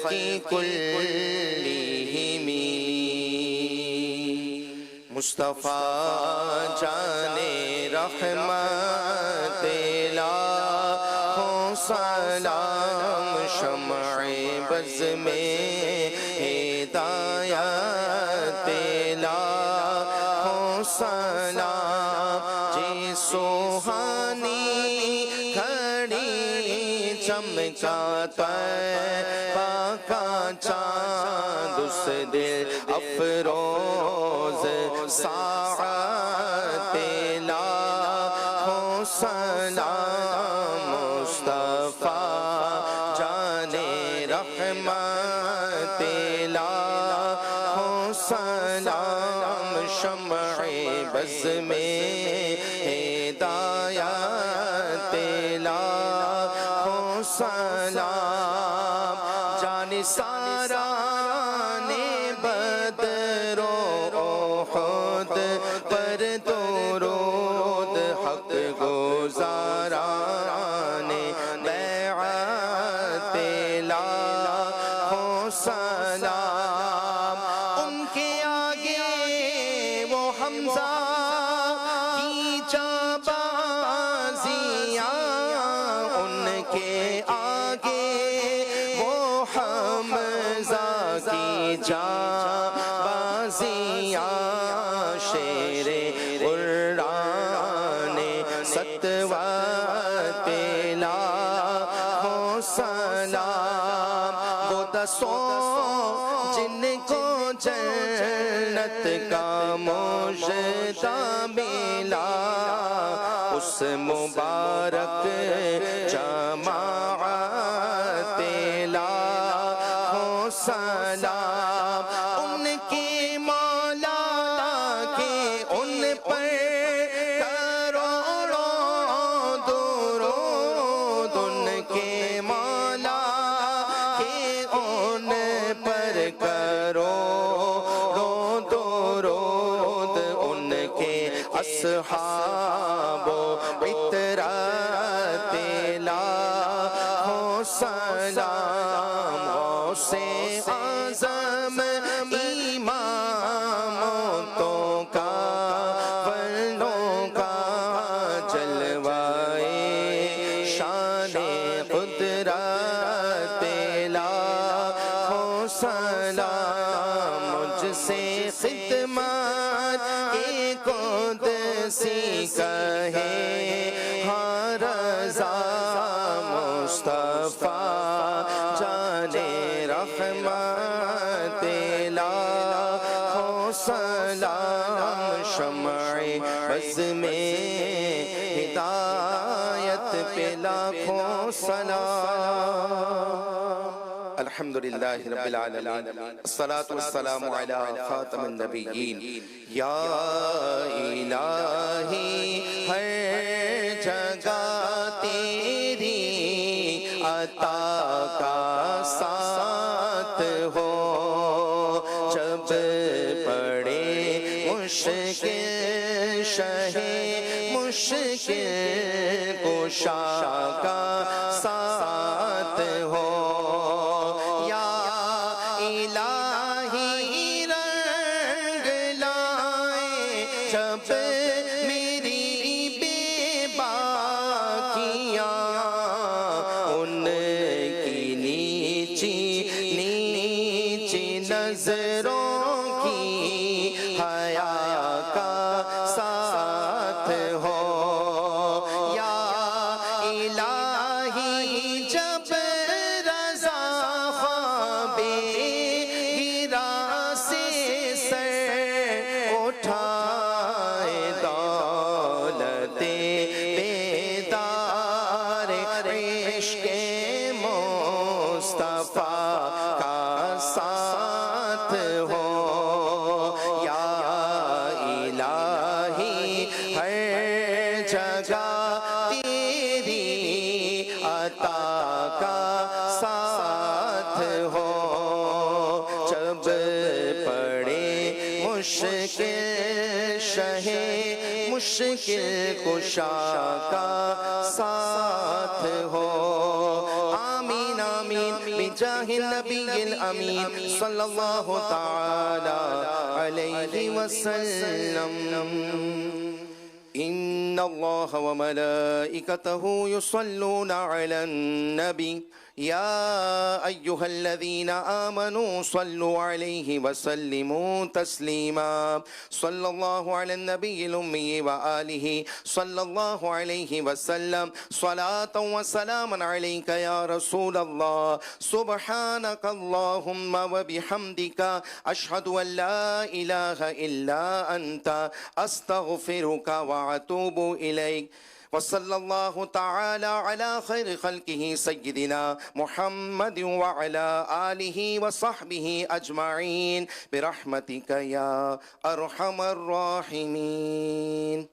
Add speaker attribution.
Speaker 1: الخلق كلهم مصطفیٰ جان رحمت لاکھوں سلام شمع بز میں ہدایت لاکھوں سلام جی سوہانی گھڑی چمکا طیبہ کا چاند اس دل افروز ساعت لاکھوں سلام مصطفیٰ جان رحمت لاکھوں سلام شمع بز میں ہدایت لاکھوں سلام جان ساران بدر و احد پر درود حق گزاران بیعت لاکھوں سلام ان کے آگے وہ حمزہ کی جانبازیاں ان کے آگے وہ حمزہ کی جانبازیاں شیر قرآن ستوت لاکھوں سلام وہ دسوں جن کو جنت کا مژدہ ملا اس مبارک جماعت لاکھوں سلام ان کے مولا کے ان پر کروڑوں درود ان کے مولا کے ان پر کروڑوں درود ان کے اصحاب و عطرت لاکھوں سلام غوث اعظم امامتوں کا ولوں کا جلوائے شان قدرت لاکھوں سلام مجھ سے خدمت ایک قدسی کہے ہاں رضا مصطفیٰ جان رحمت لاکھوں سلام شمع بز میں ہدایت پہ لاکھوں سلام الحمدللہ رب العالمین الصلاة والسلام علی خاتم النبیین یا الہی ہر جگہ تیری عطا کا ساتھ ہو جب پڑے مشکل شہ مشکل کشا کا ساتھ ہو یا الہی رنگ لائے جب میری بے باکیاں ان کی نیچی نیچی نظروں کی حیا کا ساتھ ہو یا الہی جب رضا خواب گرا سے سر اٹھائے دولت بیدار عشق مصطفیٰ کا ساتھ ہو یا الہی ہر جگہ تیری عطا کا ساتھ ہو جب پڑے مشکل شہ مشکل کشا کا ساتھ ہو آمین آمین بجاہ النبي الأمين صلى الله تعالى عليه وسلم. إن الله وملائكته يصلون على النبي يا أيها الذين آمنوا صلوا عليه وسلموا تسليما. صلى الله على النبي الأمي وآله صلى الله عليه وسلم. صلاة وسلاما عليك يا رسول الله. سبحانك اللهم وبحمدك أشهد أن لا إله إلا أنت أستغفرك وأتوب إليك. وصلى الله تعالى على خير خلقه سيدنا محمد وعلى آله وصحبه أجمعين برحمتك يا أرحم الراحمين.